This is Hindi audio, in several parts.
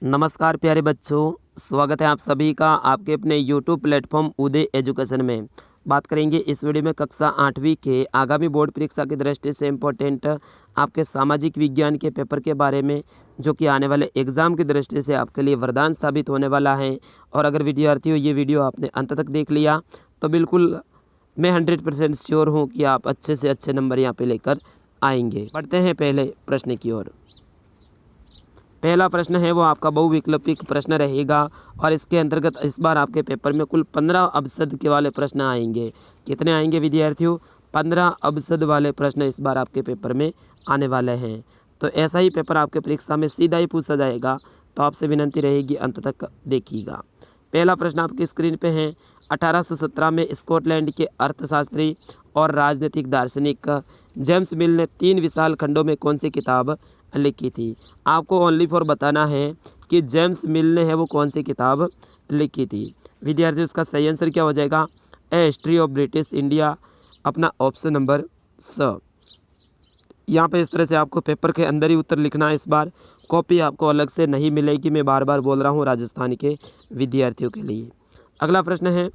नमस्कार प्यारे बच्चों, स्वागत है आप सभी का आपके अपने YouTube प्लेटफॉर्म उदय एजुकेशन में। बात करेंगे इस वीडियो में कक्षा 8वीं के आगामी बोर्ड परीक्षा की दृष्टि से इम्पोर्टेंट आपके सामाजिक विज्ञान के पेपर के बारे में, जो कि आने वाले एग्ज़ाम की दृष्टि से आपके लिए वरदान साबित होने वाला है। और अगर विद्यार्थियों ये वीडियो आपने अंत तक देख लिया तो बिल्कुल मैं 100% श्योर हूँ कि आप अच्छे से अच्छे नंबर यहाँ पर लेकर आएंगे। बढ़ते हैं पहले प्रश्न की ओर। पहला प्रश्न है वो आपका बहुविकल्पिक प्रश्न रहेगा और इसके अंतर्गत इस बार आपके पेपर में कुल 15 अबसद के वाले प्रश्न आएंगे। कितने आएंगे विद्यार्थियों? 15 अबसद वाले प्रश्न इस बार आपके पेपर में आने वाले हैं। तो ऐसा ही पेपर आपके परीक्षा में सीधा ही पूछा जाएगा, तो आपसे विनंती रहेगी अंत तक देखिएगा। पहला प्रश्न आपकी स्क्रीन पे है। 1817 में स्कॉटलैंड के अर्थशास्त्री और राजनीतिक दार्शनिक जेम्स मिल ने 3 विशाल खंडों में कौन सी किताब लिखी थी? आपको ओनली फॉर बताना है कि जेम्स मिल ने है वो कौन सी किताब लिखी थी। विद्यार्थियों इसका सही आंसर क्या हो जाएगा? ए हिस्ट्री ऑफ ब्रिटिश इंडिया, अपना ऑप्शन नंबर स। यहाँ पे इस तरह से आपको पेपर के अंदर ही उत्तर लिखना है। इस बार कॉपी आपको अलग से नहीं मिलेगी, मैं बार बार बोल रहा हूँ राजस्थान के विद्यार्थियों के लिए। अगला प्रश्न है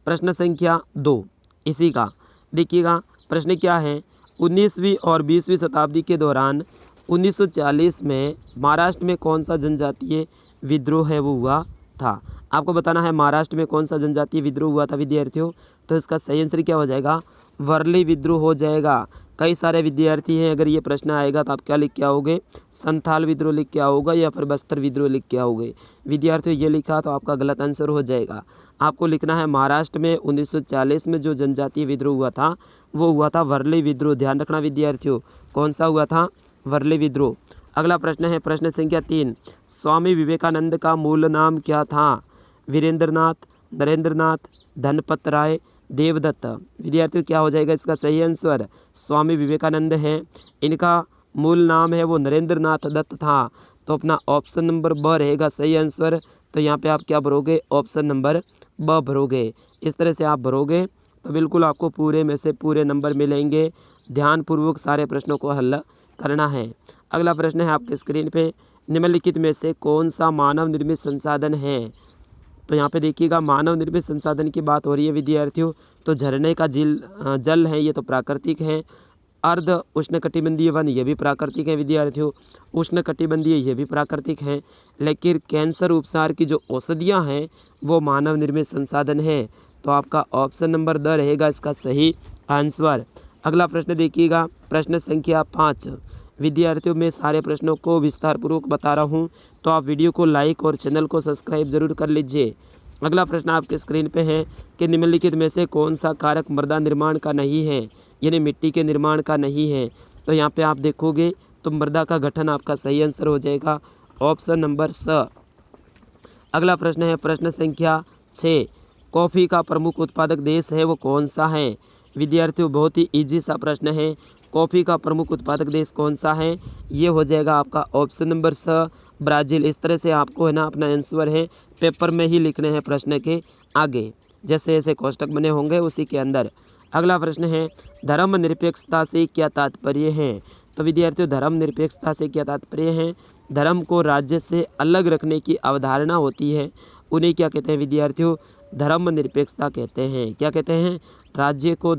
प्रश्न संख्या 2 इसी का। देखिएगा प्रश्न क्या है। 19वीं और 20वीं शताब्दी के दौरान 1940 में महाराष्ट्र में कौन सा जनजातीय विद्रोह है वो हुआ था? आपको बताना है महाराष्ट्र में कौन सा जनजातीय विद्रोह हुआ था विद्यार्थियों। तो इसका सही आंसर क्या हो जाएगा? वर्ली विद्रोह हो जाएगा। कई सारे विद्यार्थी हैं, अगर ये प्रश्न आएगा तो आप क्या लिख के आओगे? संथाल विद्रोह लिख के आओगे या फिर बस्तर विद्रोह लिख के आओगे। विद्यार्थियों ये लिखा तो आपका गलत आंसर हो जाएगा। आपको लिखना है महाराष्ट्र में 1940 में जो जनजातीय विद्रोह हुआ था वो हुआ था वर्ली विद्रोह। ध्यान रखना विद्यार्थियों, कौन सा हुआ था? वर्ली विद्रोह। अगला प्रश्न है प्रश्न संख्या 3। स्वामी विवेकानंद का मूल नाम क्या था? वीरेंद्रनाथ, नरेंद्रनाथ, धनपत राय, देवदत्त। विद्यार्थियों क्या हो जाएगा इसका सही आंसर? स्वामी विवेकानंद हैं, इनका मूल नाम है वो नरेंद्रनाथ दत्त था। तो अपना ऑप्शन नंबर ब रहेगा सही आंसर। तो यहाँ पे आप क्या भरोगे? ऑप्शन नंबर ब भरोगे। इस तरह से आप भरोगे तो बिल्कुल आपको पूरे में से पूरे नंबर मिलेंगे। ध्यानपूर्वक सारे प्रश्नों को हल करना है। अगला प्रश्न है आपके स्क्रीन पे। निम्नलिखित में से कौन सा मानव निर्मित संसाधन है? तो यहाँ पे देखिएगा मानव निर्मित संसाधन की बात हो रही है विद्यार्थियों। तो झरने का जल है, ये तो प्राकृतिक है। अर्ध उष्णकटिबंधीय वन, ये भी प्राकृतिक है विद्यार्थियों। उष्णकटिबंधीय, ये भी प्राकृतिक हैं। लेकिन कैंसर उपचार की जो औषधियाँ हैं वो मानव निर्मित संसाधन है। तो आपका ऑप्शन नंबर द रहेगा इसका सही आंसर। अगला प्रश्न देखिएगा प्रश्न संख्या 5। विद्यार्थियों में सारे प्रश्नों को विस्तारपूर्वक बता रहा हूँ, तो आप वीडियो को लाइक और चैनल को सब्सक्राइब जरूर कर लीजिए। अगला प्रश्न आपके स्क्रीन पे है कि निम्नलिखित में से कौन सा कारक मृदा निर्माण का नहीं है, यानी मिट्टी के निर्माण का नहीं है। तो यहाँ पे आप देखोगे तो मृदा का गठन आपका सही आंसर हो जाएगा, ऑप्शन नंबर स। अगला प्रश्न है प्रश्न संख्या 6। कॉफ़ी का प्रमुख उत्पादक देश है वो कौन सा है? विद्यार्थियों बहुत ही ईजी सा प्रश्न है। कॉफ़ी का प्रमुख उत्पादक देश कौन सा है? ये हो जाएगा आपका ऑप्शन नंबर स, ब्राज़ील। इस तरह से आपको है ना अपना आंसर है पेपर में ही लिखने हैं प्रश्न के आगे, जैसे जैसे कोष्टक बने होंगे उसी के अंदर। अगला प्रश्न है धर्मनिरपेक्षता से क्या तात्पर्य है? तो विद्यार्थियों धर्मनिरपेक्षता से क्या तात्पर्य है? धर्म को राज्य से अलग रखने की अवधारणा होती है, उन्हें क्या कहते हैं विद्यार्थियों? धर्मनिरपेक्षता कहते हैं। क्या कहते हैं? राज्य को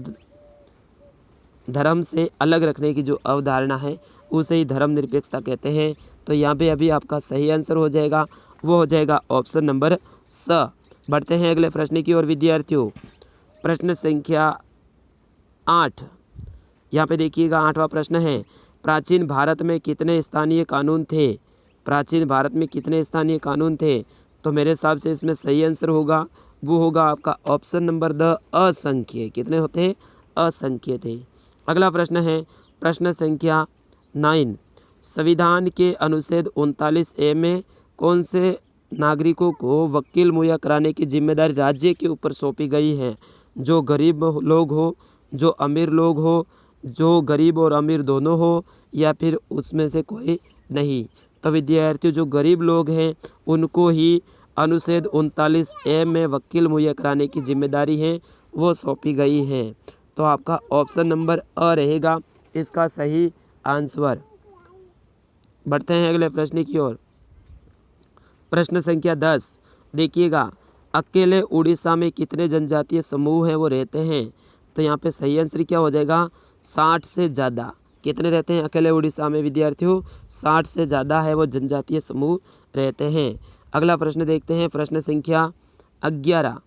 धर्म से अलग रखने की जो अवधारणा है उसे ही धर्मनिरपेक्षता कहते हैं। तो यहाँ पे अभी आपका सही आंसर हो जाएगा, वो हो जाएगा ऑप्शन नंबर स। बढ़ते हैं अगले प्रश्न की ओर विद्यार्थियों। प्रश्न संख्या 8। यहाँ पे देखिएगा 8वां प्रश्न है प्राचीन भारत में कितने स्थानीय कानून थे? प्राचीन भारत में कितने स्थानीय कानून थे? तो मेरे हिसाब से इसमें सही आंसर होगा वो होगा आपका ऑप्शन नंबर द, असंख्य। कितने होते हैं? असंख्य थे। अगला प्रश्न है प्रश्न संख्या 9। संविधान के अनुच्छेद 39A में कौन से नागरिकों को वकील मुहैया कराने की जिम्मेदारी राज्य के ऊपर सौंपी गई है? जो गरीब लोग हो, जो अमीर लोग हो, जो गरीब और अमीर दोनों हो, या फिर उसमें से कोई नहीं। तो विद्यार्थियों जो गरीब लोग हैं उनको ही अनुच्छेद 39A में वकील मुहैया कराने की जिम्मेदारी है वो सौंपी गई है। तो आपका ऑप्शन नंबर अ रहेगा इसका सही आंसर। बढ़ते हैं अगले प्रश्न की ओर। प्रश्न संख्या 10 देखिएगा, अकेले उड़ीसा में कितने जनजातीय समूह हैं वो रहते हैं? तो यहाँ पे सही आंसर क्या हो जाएगा? 60 से ज़्यादा। कितने रहते हैं अकेले उड़ीसा में विद्यार्थियों? 60 से ज़्यादा है वो जनजातीय समूह रहते हैं। अगला प्रश्न देखते हैं, प्रश्न संख्या 11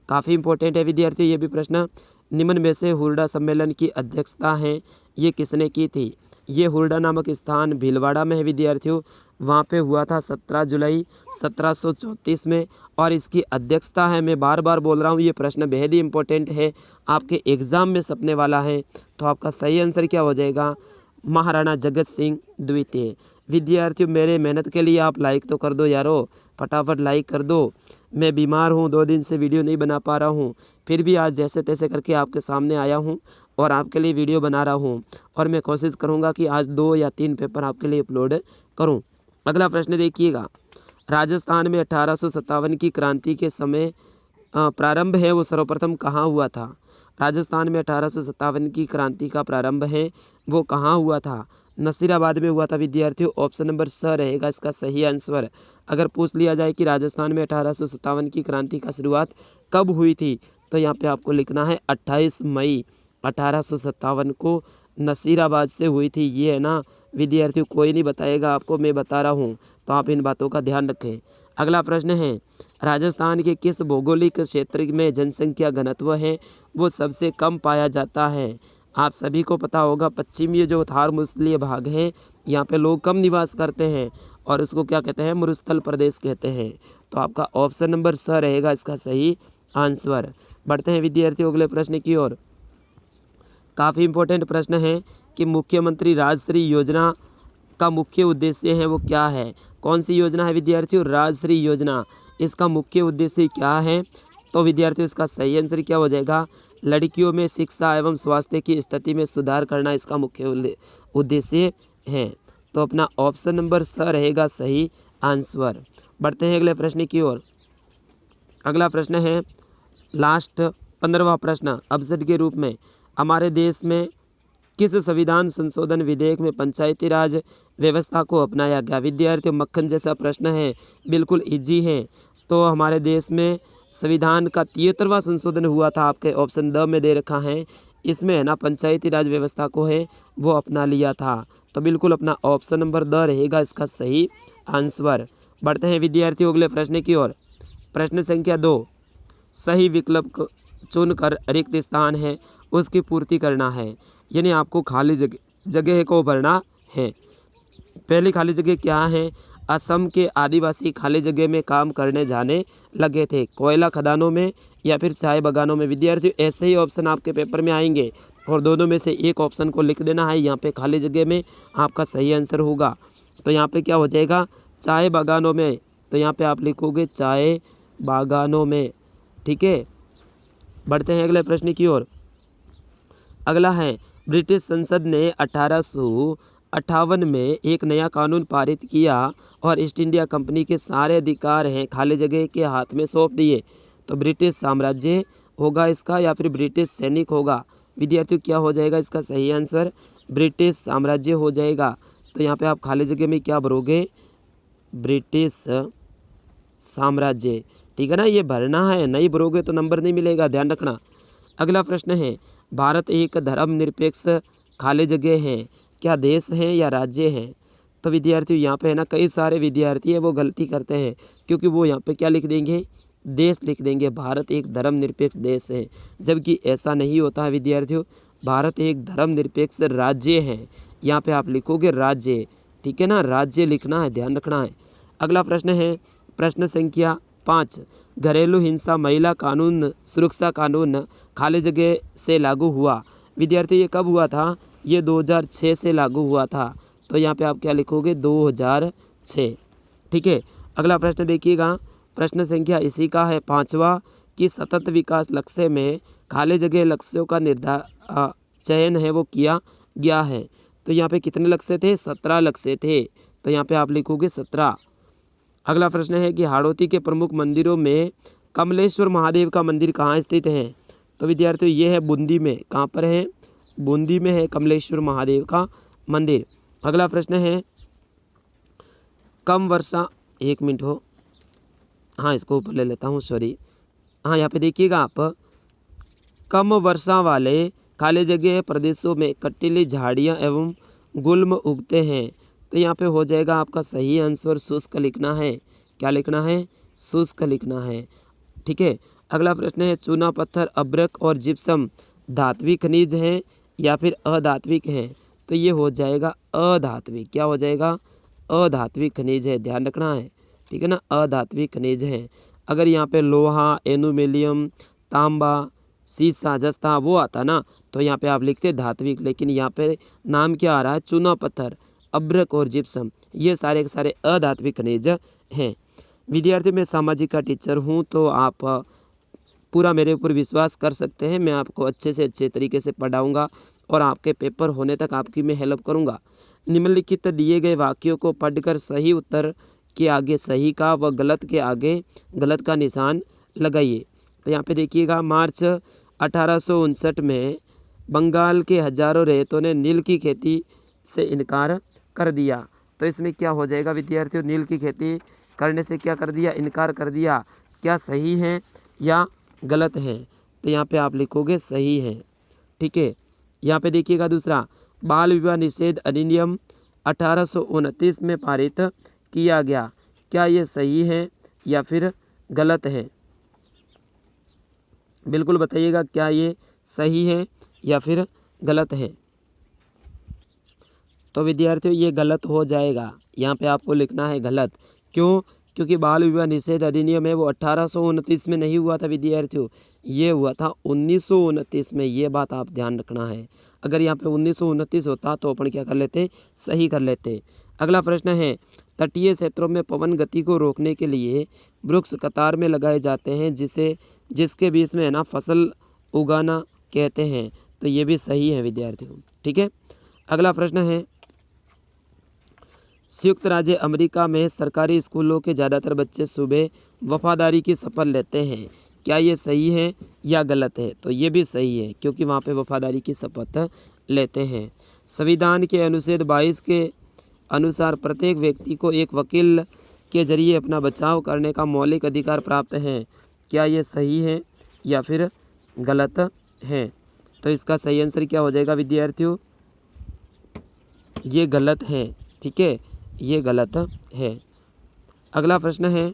काफ़ी इंपॉर्टेंट है विद्यार्थियों ये भी प्रश्न। निम्न में से हुरडा सम्मेलन की अध्यक्षता है ये किसने की थी? ये हुरडा नामक स्थान भीलवाड़ा में है विद्यार्थियों। वहाँ पे हुआ था 17 जुलाई 1734 में और इसकी अध्यक्षता है, मैं बार बार बोल रहा हूँ ये प्रश्न बेहद ही इंपॉर्टेंट है, आपके एग्ज़ाम में सपने वाला है। तो आपका सही आंसर क्या हो जाएगा? महाराणा जगत सिंह द्वितीय। विद्यार्थियों मेरे मेहनत के लिए आप लाइक तो कर दो यारो, फटाफट लाइक कर दो। मैं बीमार हूँ, 2 दिन से वीडियो नहीं बना पा रहा हूँ, फिर भी आज जैसे तैसे करके आपके सामने आया हूँ और आपके लिए वीडियो बना रहा हूँ और मैं कोशिश करूँगा कि आज 2 या 3 पेपर आपके लिए अपलोड करूँ। अगला प्रश्न देखिएगा, राजस्थान में 1857 की क्रांति के समय प्रारंभ है वो सर्वप्रथम कहाँ हुआ था? राजस्थान में 1857 की क्रांति का प्रारंभ है वो कहाँ हुआ था? नसीराबाद में हुआ था विद्यार्थियों। ऑप्शन नंबर स रहेगा इसका सही आंसर। अगर पूछ लिया जाए कि राजस्थान में 1857 की क्रांति का शुरुआत कब हुई थी, तो यहाँ पे आपको लिखना है 28 मई 1857 को नसीराबाद से हुई थी। ये है ना विद्यार्थियों, कोई नहीं बताएगा आपको, मैं बता रहा हूँ, तो आप इन बातों का ध्यान रखें। अगला प्रश्न है, राजस्थान के किस भौगोलिक क्षेत्र में जनसंख्या घनत्व है वो सबसे कम पाया जाता है? आप सभी को पता होगा पश्चिमी जो थार मुस्तलीय भाग है यहाँ पे लोग कम निवास करते हैं और उसको क्या कहते हैं? मरुस्थल प्रदेश कहते हैं। तो आपका ऑप्शन नंबर स रहेगा इसका सही आंसर। बढ़ते हैं विद्यार्थियों अगले प्रश्न की ओर। काफ़ी इंपॉर्टेंट प्रश्न है कि मुख्यमंत्री राजश्री योजना का मुख्य उद्देश्य है वो क्या है? कौन सी योजना है विद्यार्थियों? राजश्री योजना। इसका मुख्य उद्देश्य क्या है? तो विद्यार्थियों इसका सही आंसर क्या हो जाएगा? लड़कियों में शिक्षा एवं स्वास्थ्य की स्थिति में सुधार करना इसका मुख्य उद्देश्य है। तो अपना ऑप्शन नंबर स रहेगा सही आंसर। बढ़ते हैं अगले प्रश्न की ओर। अगला प्रश्न है लास्ट 15वां प्रश्न अवसर के रूप में, हमारे देश में किस संविधान संशोधन विधेयक में पंचायती राज व्यवस्था को अपनाया गया? विद्यार्थियों मक्खन जैसा प्रश्न है, बिल्कुल इजी है। तो हमारे देश में संविधान का 73वां संशोधन हुआ था, आपके ऑप्शन द में दे रखा है। इसमें है ना पंचायती राज व्यवस्था को है वो अपना लिया था। तो बिल्कुल अपना ऑप्शन नंबर द रहेगा इसका सही आंसर। बढ़ते हैं विद्यार्थियों अगले प्रश्न की ओर। प्रश्न संख्या 2, सही विकल्प चुनकर रिक्त स्थान है उसकी पूर्ति करना है, यानी आपको खाली जगह को भरना है। पहली खाली जगह क्या है? असम के आदिवासी खाली जगह में काम करने जाने लगे थे, कोयला खदानों में या फिर चाय बागानों में। विद्यार्थियों ऐसे ही ऑप्शन आपके पेपर में आएंगे और दोनों में से एक ऑप्शन को लिख देना है यहाँ पे खाली जगह में, आपका सही आंसर होगा। तो यहाँ पे क्या हो जाएगा? चाय बागानों में। तो यहाँ पे आप लिखोगे चाय बागानों में, ठीक है। बढ़ते हैं अगले प्रश्न की ओर। अगला है, ब्रिटिश संसद ने 1858 में एक नया कानून पारित किया और ईस्ट इंडिया कंपनी के सारे अधिकार हैं खाली जगह के हाथ में सौंप दिए। तो ब्रिटिश साम्राज्य होगा इसका या फिर ब्रिटिश सैनिक होगा? विद्यार्थियों क्या हो जाएगा इसका सही आंसर? ब्रिटिश साम्राज्य हो जाएगा। तो यहाँ पे आप खाली जगह में क्या भरोगे? ब्रिटिश साम्राज्य, ठीक है ना, ये भरना है, नहीं भरोगे तो नंबर नहीं मिलेगा, ध्यान रखना। अगला प्रश्न है, भारत एक धर्मनिरपेक्ष खाली जगह है, क्या देश है या राज्य है? तो विद्यार्थियों यहाँ पे है ना कई सारे विद्यार्थी हैं वो गलती करते हैं, क्योंकि वो यहाँ पे क्या लिख देंगे? देश लिख देंगे। भारत एक धर्मनिरपेक्ष देश है, जबकि ऐसा नहीं होता है विद्यार्थियों। भारत एक धर्मनिरपेक्ष राज्य है, यहाँ पे आप लिखोगे राज्य, ठीक है ना, राज्य लिखना है, ध्यान रखना है। अगला प्रश्न है प्रश्न संख्या 5, घरेलू हिंसा महिला कानून सुरक्षा कानून खाली जगह से लागू हुआ। विद्यार्थियों ये कब हुआ था? ये 2006 से लागू हुआ था। तो यहाँ पे आप क्या लिखोगे? 2006, ठीक है। अगला प्रश्न देखिएगा, प्रश्न संख्या इसी का है 5वां कि सतत विकास लक्ष्य में खाली जगह लक्ष्यों का चयन है वो किया गया है। तो यहाँ पे कितने लक्ष्य थे? 17 लक्ष्य थे। तो यहाँ पे आप लिखोगे 17। अगला प्रश्न है कि हाड़ौती के प्रमुख मंदिरों में कमलेश्वर महादेव का मंदिर कहाँ स्थित है? तो विद्यार्थियों ये है बूंदी में। कहाँ पर है? बूंदी में है कमलेश्वर महादेव का मंदिर। अगला प्रश्न है कम वर्षा, एक मिनट हो, हाँ इसको ऊपर ले लेता हूँ, सॉरी। हाँ यहाँ पे देखिएगा आप, कम वर्षा वाले खाली जगह प्रदेशों में कटीली झाड़ियाँ एवं गुल्म उगते हैं। तो यहाँ पे हो जाएगा आपका सही आंसर शुष्क लिखना है। क्या लिखना है? शुष्क लिखना है। ठीक है। अगला प्रश्न है, चूना पत्थर, अब्रक और जिप्सम धात्विक खनिज हैं या फिर अधात्विक हैं? तो ये हो जाएगा अधात्विक। क्या हो जाएगा? अधात्विक खनिज है, ध्यान रखना है। ठीक है ना, अधात्विक खनिज हैं। अगर यहाँ पे लोहा, एल्यूमिनियम, तांबा, शीशा, जस्ता वो आता ना, तो यहाँ पे आप लिखते धात्विक, लेकिन यहाँ पे नाम क्या आ रहा है? चूना पत्थर, अब्रक और जिप्सम, ये सारे के सारे अधात्विक खनिज हैं। विद्यार्थी, मैं सामाजिक का टीचर हूँ, तो आप पूरा मेरे ऊपर विश्वास कर सकते हैं। मैं आपको अच्छे से अच्छे तरीके से पढ़ाऊँगा और आपके पेपर होने तक आपकी मैं हेल्प करूँगा। निम्नलिखित दिए गए वाक्यों को पढ़कर सही उत्तर के आगे सही का व गलत के आगे गलत का निशान लगाइए। तो यहाँ पे देखिएगा, मार्च 1859 में बंगाल के हजारों रैयतों ने नील की खेती से इनकार कर दिया। तो इसमें क्या हो जाएगा विद्यार्थियों? नील की खेती करने से क्या कर दिया? इनकार कर दिया। क्या सही है या गलत है? तो यहाँ पे आप लिखोगे सही है। ठीक है। यहाँ पे देखिएगा दूसरा, बाल विवाह निषेध अधिनियम 1829 में पारित किया गया। क्या ये सही है या फिर गलत है? बिल्कुल बताइएगा, क्या ये सही है या फिर गलत है? तो विद्यार्थियों ये गलत हो जाएगा। यहाँ पे आपको लिखना है गलत। क्यों? क्योंकि बाल विवाह निषेध अधिनियम है वो 1829 में नहीं हुआ था विद्यार्थियों, ये हुआ था 1929 में। ये बात आप ध्यान रखना है। अगर यहाँ पे 1929 होता तो अपन क्या कर लेते? सही कर लेते। अगला प्रश्न है, तटीय क्षेत्रों में पवन गति को रोकने के लिए वृक्ष कतार में लगाए जाते हैं जिसके बीच में है ना फसल उगाना कहते हैं। तो ये भी सही है विद्यार्थियों। ठीक है। अगला प्रश्न है, संयुक्त राज्य अमेरिका में सरकारी स्कूलों के ज़्यादातर बच्चे सुबह वफादारी की शपथ लेते हैं। क्या ये सही है या गलत है? तो ये भी सही है, क्योंकि वहाँ पे वफादारी की शपथ लेते हैं। संविधान के अनुच्छेद 22 के अनुसार प्रत्येक व्यक्ति को एक वकील के जरिए अपना बचाव करने का मौलिक अधिकार प्राप्त है। क्या ये सही है या फिर गलत है? तो इसका सही आंसर क्या हो जाएगा विद्यार्थियों? ये गलत है। ठीक है, ये गलत है। अगला प्रश्न है,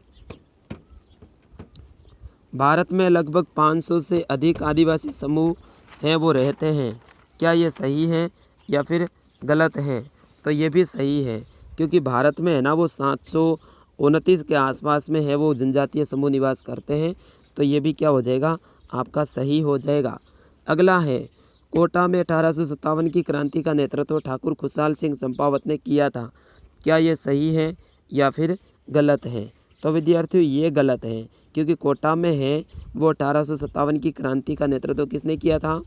भारत में लगभग 500 से अधिक आदिवासी समूह हैं वो रहते हैं। क्या ये सही है या फिर गलत है? तो ये भी सही है, क्योंकि भारत में है ना वो 729 के आसपास में है वो जनजातीय समूह निवास करते हैं। तो ये भी क्या हो जाएगा? आपका सही हो जाएगा। अगला है, कोटा में 1857 की क्रांति का नेतृत्व ठाकुर खुशहाल सिंह चंपावत ने किया था। क्या ये सही है या फिर गलत है? तो विद्यार्थियों ये गलत है, क्योंकि कोटा में है वो 1857 की क्रांति का नेतृत्व किसने किया था?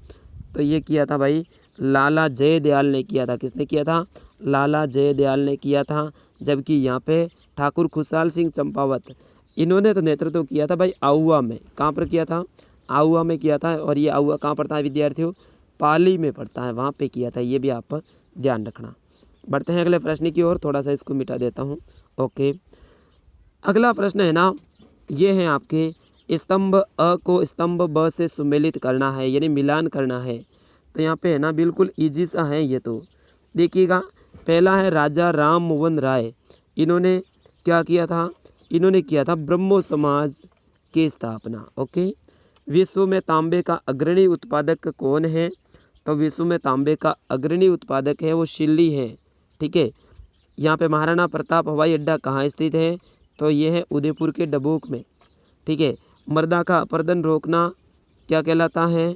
तो ये किया था भाई लाला जयदयाल ने किया था। किसने किया था? लाला जयदयाल ने किया था। जबकि यहाँ पे ठाकुर खुशहाल सिंह चंपावत, इन्होंने तो नेतृत्व किया था भाई आहुआ में। कहाँ पर किया था? आहुआ में किया था। और ये आहुआ कहाँ पड़ता है विद्यार्थियों? पाली में पड़ता है, वहाँ पे किया था। ये भी आप ध्यान रखना। बढ़ते हैं अगले प्रश्न की ओर। थोड़ा सा इसको मिटा देता हूँ। ओके, अगला प्रश्न है ना, ये है आपके, स्तंभ अ को स्तंभ ब से सुमेलित करना है, यानी मिलान करना है। तो यहाँ पे है ना बिल्कुल ईजी सा है ये। तो देखिएगा, पहला है राजा राम मोहन राय। इन्होंने क्या किया था? इन्होंने किया था ब्रह्मो समाज की स्थापना। ओके। विश्व में तांबे का अग्रणी उत्पादक कौन है? तो विश्व में तांबे का अग्रणी उत्पादक है वो शिल्ली है। ठीक है। यहाँ पे महाराणा प्रताप हवाई अड्डा कहाँ स्थित है? तो ये है उदयपुर के डबोक में। ठीक है। मर्दा का अपरदन रोकना क्या कहलाता है?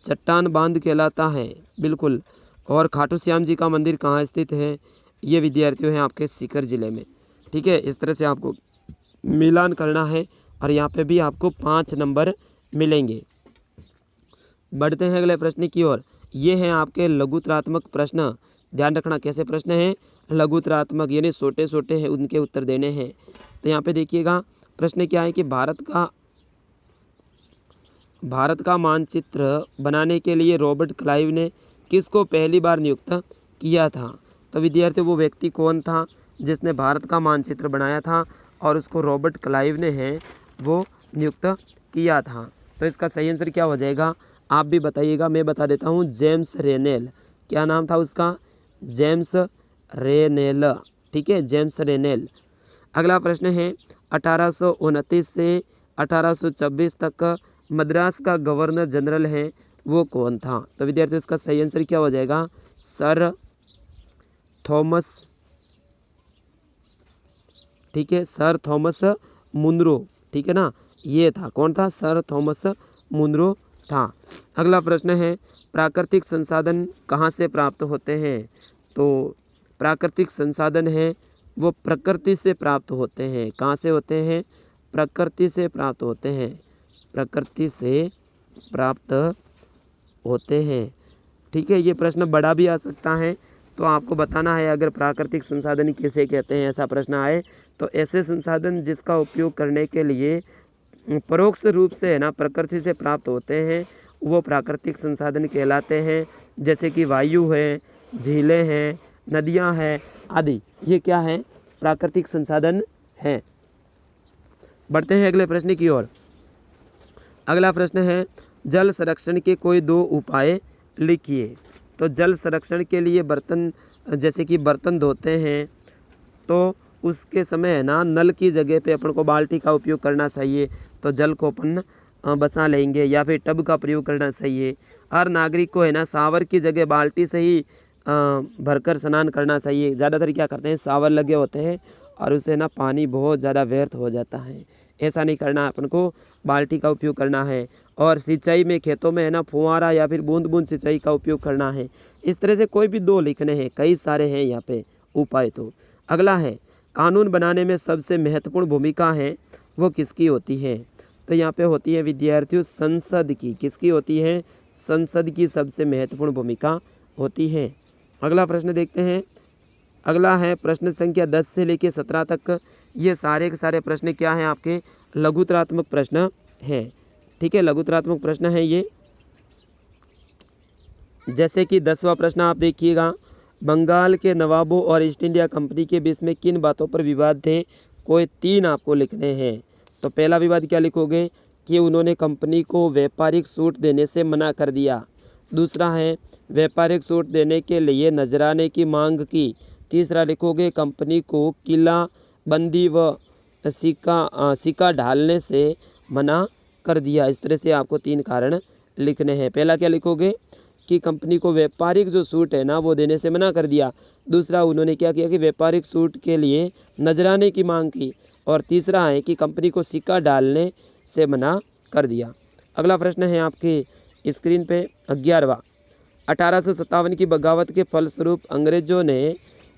चट्टान बांध कहलाता है। बिल्कुल। और खाटू श्याम जी का मंदिर कहाँ स्थित है? ये विद्यार्थियों हैं आपके सीकर जिले में। ठीक है। इस तरह से आपको मिलान करना है और यहाँ पे भी आपको 5 नंबर मिलेंगे। बढ़ते हैं अगले प्रश्न की ओर। ये है आपके लघुत्रात्मक प्रश्न। ध्यान रखना कैसे प्रश्न हैं? लघुत्रात्मक, यानी छोटे छोटे हैं, उनके उत्तर देने हैं। तो यहाँ पे देखिएगा, प्रश्न क्या है कि भारत का मानचित्र बनाने के लिए रॉबर्ट क्लाइव ने किसको पहली बार नियुक्त किया था? तो विद्यार्थियों वो व्यक्ति कौन था जिसने भारत का मानचित्र बनाया था और उसको रॉबर्ट क्लाइव ने है वो नियुक्त किया था। तो इसका सही आंसर क्या हो जाएगा, आप भी बताइएगा। मैं बता देता हूँ, जेम्स रेनेल। क्या नाम था उसका, जेम्स रेनेल। ठीक है, जेम्स रेनेल। अगला प्रश्न है 1829 से 1826 तक मद्रास का गवर्नर जनरल है वो कौन था। तो विद्यार्थियों इसका सही आंसर क्या हो जाएगा, सर थॉमस। ठीक है, सर थॉमस मुनरो। ठीक है ना, ये था, कौन था, सर थॉमस मुनरो था। अगला प्रश्न है प्राकृतिक संसाधन कहाँ से प्राप्त होते हैं। तो प्राकृतिक संसाधन है वो प्रकृति से प्राप्त होते हैं। कहाँ से होते हैं, प्रकृति से प्राप्त होते हैं, प्रकृति से प्राप्त होते हैं। ठीक है, ये प्रश्न बड़ा भी आ सकता है, तो आपको बताना है अगर प्राकृतिक संसाधन किसे कहते हैं, ऐसा प्रश्न आए तो ऐसे संसाधन जिसका उपयोग करने के लिए परोक्ष रूप से है ना प्रकृति से प्राप्त होते हैं वो प्राकृतिक संसाधन कहलाते हैं। जैसे कि वायु है, झीलें हैं, नदियां हैं आदि, ये क्या है, प्राकृतिक संसाधन हैं। बढ़ते हैं अगले प्रश्न की ओर। अगला प्रश्न है जल संरक्षण के कोई 2 उपाय लिखिए। तो जल संरक्षण के लिए बर्तन, जैसे कि बर्तन धोते हैं तो उसके समय है ना नल की जगह पे अपन को बाल्टी का उपयोग करना चाहिए, तो जल को अपन बचा लेंगे, या फिर टब का प्रयोग करना चाहिए। हर नागरिक को है ना शावर की जगह बाल्टी से ही भरकर स्नान करना चाहिए। ज़्यादातर क्या करते हैं, शावर लगे होते हैं और उससे ना पानी बहुत ज़्यादा व्यर्थ हो जाता है, ऐसा नहीं करना, अपन को बाल्टी का उपयोग करना है। और सिंचाई में खेतों में है ना फुहारा या फिर बूंद बूंद सिंचाई का उपयोग करना है। इस तरह से कोई भी 2 लिखने हैं, कई सारे हैं यहाँ पे उपाय। तो अगला है कानून बनाने में सबसे महत्वपूर्ण भूमिका है वो किसकी होती है। तो यहाँ पे होती है विद्यार्थियों संसद की। किसकी होती है, संसद की सबसे महत्वपूर्ण भूमिका होती है। अगला प्रश्न देखते हैं। अगला है प्रश्न संख्या 10 से लेकर 17 तक। ये सारे के सारे प्रश्न क्या हैं, आपके लघुतरात्मक प्रश्न हैं। ठीक है, लघुतरात्मक प्रश्न है ये। जैसे कि 10वां प्रश्न आप देखिएगा, बंगाल के नवाबों और ईस्ट इंडिया कंपनी के बीच में किन बातों पर विवाद थे। कोई 3 आपको लिखने हैं। तो पहला विवाद क्या लिखोगे कि उन्होंने कंपनी को व्यापारिक छूट देने से मना कर दिया। दूसरा है व्यापारिक छूट देने के लिए नजराने की मांग की। तीसरा लिखोगे कंपनी को किला बंदी व सिक्का ढालने से मना कर दिया। इस तरह से आपको 3 कारण लिखने हैं। पहला क्या लिखोगे कि कंपनी को व्यापारिक जो छूट है ना वो देने से मना कर दिया। दूसरा उन्होंने क्या किया कि व्यापारिक छूट के लिए नजराने की मांग की। और तीसरा है कि कंपनी को सिक्का डालने से मना कर दिया। अगला प्रश्न है आपके स्क्रीन पे 11वां। 1857 की बगावत के फलस्वरूप अंग्रेजों ने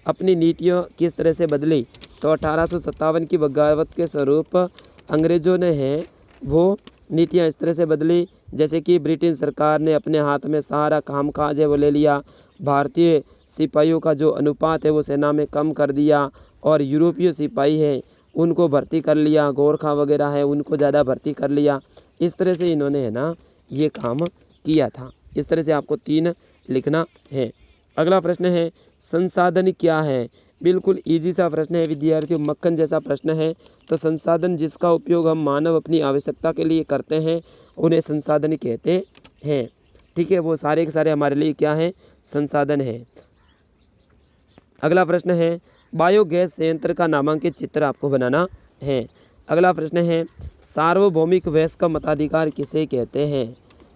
अपनी नीतियाँ किस तरह से बदली। तो 1857 की बगावत के स्वरूप अंग्रेजों ने है वो नीतियाँ इस तरह से बदली, जैसे कि ब्रिटिश सरकार ने अपने हाथ में सारा काम काज है वो ले लिया। भारतीय सिपाहियों का जो अनुपात है वो सेना में कम कर दिया और यूरोपीय सिपाही हैं उनको भर्ती कर लिया, गोरखा वगैरह है उनको ज़्यादा भर्ती कर लिया। इस तरह से इन्होंने है ना ये काम किया था। इस तरह से आपको 3 लिखना है। अगला प्रश्न है संसाधन क्या है। बिल्कुल इजी सा प्रश्न है विद्यार्थियों, मक्खन जैसा प्रश्न है। तो संसाधन जिसका उपयोग हम मानव अपनी आवश्यकता के लिए करते हैं उन्हें संसाधन कहते हैं। ठीक है, वो सारे के सारे हमारे लिए क्या है, संसाधन है। अगला प्रश्न है बायोगैस संयंत्र का नामांकित चित्र आपको बनाना है। अगला प्रश्न है सार्वभौमिक वयस्क का मताधिकार किसे कहते हैं।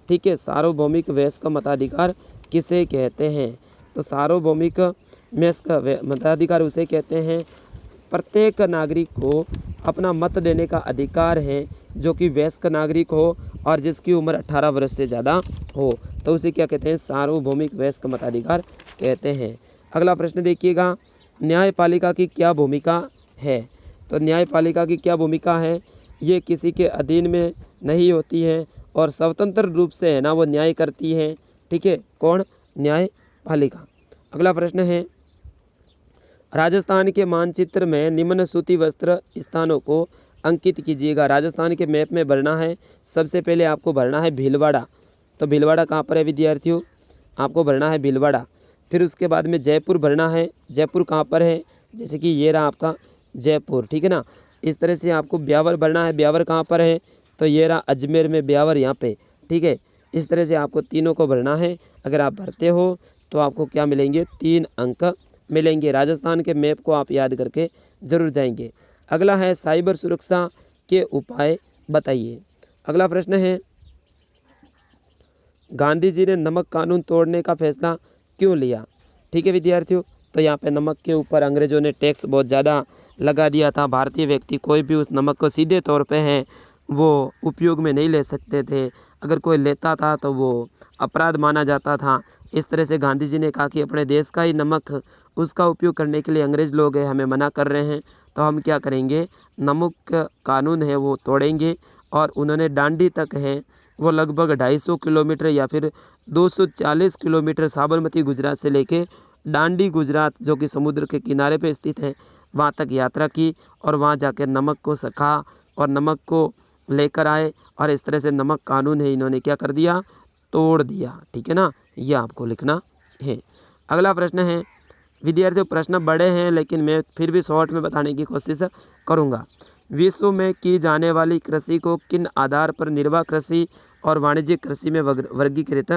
ठीक है, सार्वभौमिक वयस्क का मताधिकार किसे कहते हैं। तो सार्वभौमिक वयस्क मताधिकार उसे कहते हैं प्रत्येक नागरिक को अपना मत देने का अधिकार है जो कि वयस्क नागरिक हो और जिसकी उम्र 18 वर्ष से ज़्यादा हो, तो उसे क्या कहते हैं, सार्वभौमिक वयस्क मताधिकार कहते हैं। अगला प्रश्न देखिएगा न्यायपालिका की क्या भूमिका है। तो न्यायपालिका की क्या भूमिका है, ये किसी के अधीन में नहीं होती है और स्वतंत्र रूप से है ना वो न्याय करती है। ठीक है, कौन, न्यायपालिका। अगला प्रश्न है राजस्थान के मानचित्र में निम्न सूती वस्त्र स्थानों को अंकित कीजिएगा। राजस्थान के मैप में भरना है। सबसे पहले आपको भरना है भीलवाड़ा। तो भीलवाड़ा कहाँ पर है विद्यार्थियों, आपको भरना है भीलवाड़ा। फिर उसके बाद में जयपुर भरना है। जयपुर कहाँ पर है, जैसे कि ये रहा आपका जयपुर। ठीक है ना, इस तरह से आपको ब्यावर भरना है। ब्यावर कहाँ पर है, तो ये रहा अजमेर में ब्यावर यहाँ पे, ठीक है। इस तरह से आपको तीनों को भरना है। अगर आप भरते हो तो आपको क्या मिलेंगे, 3 अंक मिलेंगे। राजस्थान के मैप को आप याद करके ज़रूर जाएंगे। अगला है साइबर सुरक्षा के उपाय बताइए। अगला प्रश्न है, गांधी जी ने नमक कानून तोड़ने का फैसला क्यों लिया। ठीक है विद्यार्थियों, तो यहाँ पे नमक के ऊपर अंग्रेज़ों ने टैक्स बहुत ज़्यादा लगा दिया था। भारतीय व्यक्ति कोई भी उस नमक को सीधे तौर पे है वो उपयोग में नहीं ले सकते थे। अगर कोई लेता था तो वो अपराध माना जाता था। इस तरह से गांधी जी ने कहा कि अपने देश का ही नमक उसका उपयोग करने के लिए अंग्रेज़ लोग हैं हमें मना कर रहे हैं, तो हम क्या करेंगे, नमक कानून है वो तोड़ेंगे। और उन्होंने दांडी तक है वो लगभग 250 किलोमीटर या फिर 240 किलोमीटर साबरमती गुजरात से लेके दांडी गुजरात जो कि समुद्र के किनारे पे स्थित है वहाँ तक यात्रा की और वहाँ जाकर नमक को सखा और नमक को लेकर आए। और इस तरह से नमक कानून है इन्होंने क्या कर दिया, तोड़ दिया। ठीक है ना, ये आपको लिखना है। अगला प्रश्न है विद्यार्थियों, प्रश्न बड़े हैं लेकिन मैं फिर भी शॉर्ट में बताने की कोशिश करूँगा। विश्व में की जाने वाली कृषि को किन आधार पर निर्वाह कृषि और वाणिज्यिक कृषि में वर्गीकृत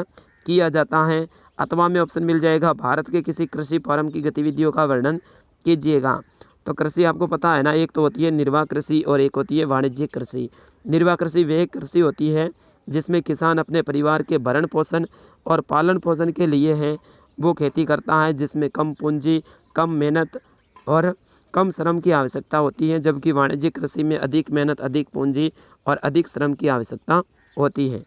किया जाता है। अथवा में ऑप्शन मिल जाएगा, भारत के किसी कृषि फॉर्म की गतिविधियों का वर्णन कीजिएगा। तो कृषि आपको पता है ना, एक तो होती है निर्वाह कृषि और एक होती है वाणिज्यिक कृषि। निर्वाह कृषि वह कृषि होती है जिसमें किसान अपने परिवार के भरण पोषण और पालन पोषण के लिए है वो खेती करता है, जिसमें कम पूंजी, कम मेहनत और कम श्रम की आवश्यकता होती है। जबकि वाणिज्यिक कृषि में अधिक मेहनत, अधिक पूंजी और अधिक श्रम की आवश्यकता होती है।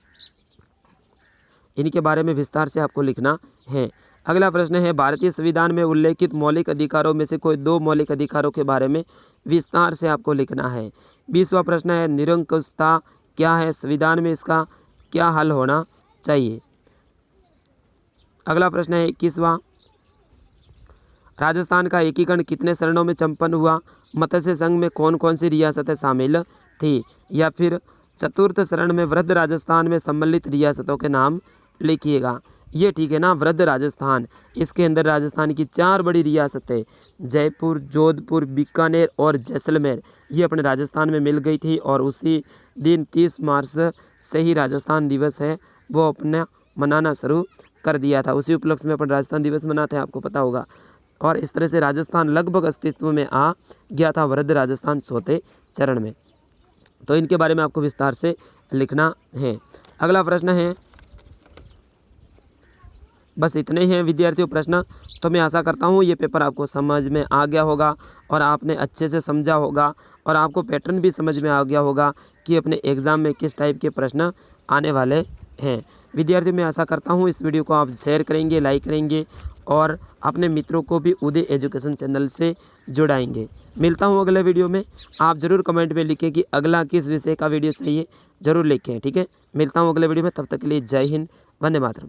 इनके बारे में विस्तार से आपको लिखना है। अगला प्रश्न है, भारतीय संविधान में उल्लेखित मौलिक अधिकारों में से कोई 2 मौलिक अधिकारों के बारे में विस्तार से आपको लिखना है। 20वां प्रश्न है, निरंकुशता क्या है, संविधान में इसका क्या हल होना चाहिए। अगला प्रश्न है 21वां, राजस्थान का एकीकरण कितने चरणों में संपन्न हुआ। मत्स्य संघ में कौन कौन सी रियासतें शामिल थी। या फिर चतुर्थ चरण में वृद्ध राजस्थान में सम्मिलित रियासतों के नाम लिखिएगा। ये ठीक है ना, वृद्ध राजस्थान, इसके अंदर राजस्थान की 4 बड़ी रियासतें जयपुर, जोधपुर, बीकानेर और जैसलमेर ये अपने राजस्थान में मिल गई थी। और उसी दिन 30 मार्च से ही राजस्थान दिवस है वो अपना मनाना शुरू कर दिया था। उसी उपलक्ष्य में अपन राजस्थान दिवस मनाते हैं, आपको पता होगा। और इस तरह से राजस्थान लगभग अस्तित्व में आ गया था वृद्ध राजस्थान चौथे चरण में। तो इनके बारे में आपको विस्तार से लिखना है। अगला प्रश्न है, बस इतने ही हैं विद्यार्थियों प्रश्न। तो मैं आशा करता हूँ ये पेपर आपको समझ में आ गया होगा और आपने अच्छे से समझा होगा और आपको पैटर्न भी समझ में आ गया होगा कि अपने एग्ज़ाम में किस टाइप के प्रश्न आने वाले हैं। विद्यार्थियों मैं आशा करता हूँ इस वीडियो को आप शेयर करेंगे, लाइक करेंगे और अपने मित्रों को भी उदय एजुकेशन चैनल से जुड़ाएंगे। मिलता हूँ अगले वीडियो में। आप ज़रूर कमेंट में लिखें कि अगला किस विषय का वीडियो चाहिए, ज़रूर लिखें। ठीक है, मिलता हूँ अगले वीडियो में। तब तक के लिए जय हिंद, वंदे मातरम।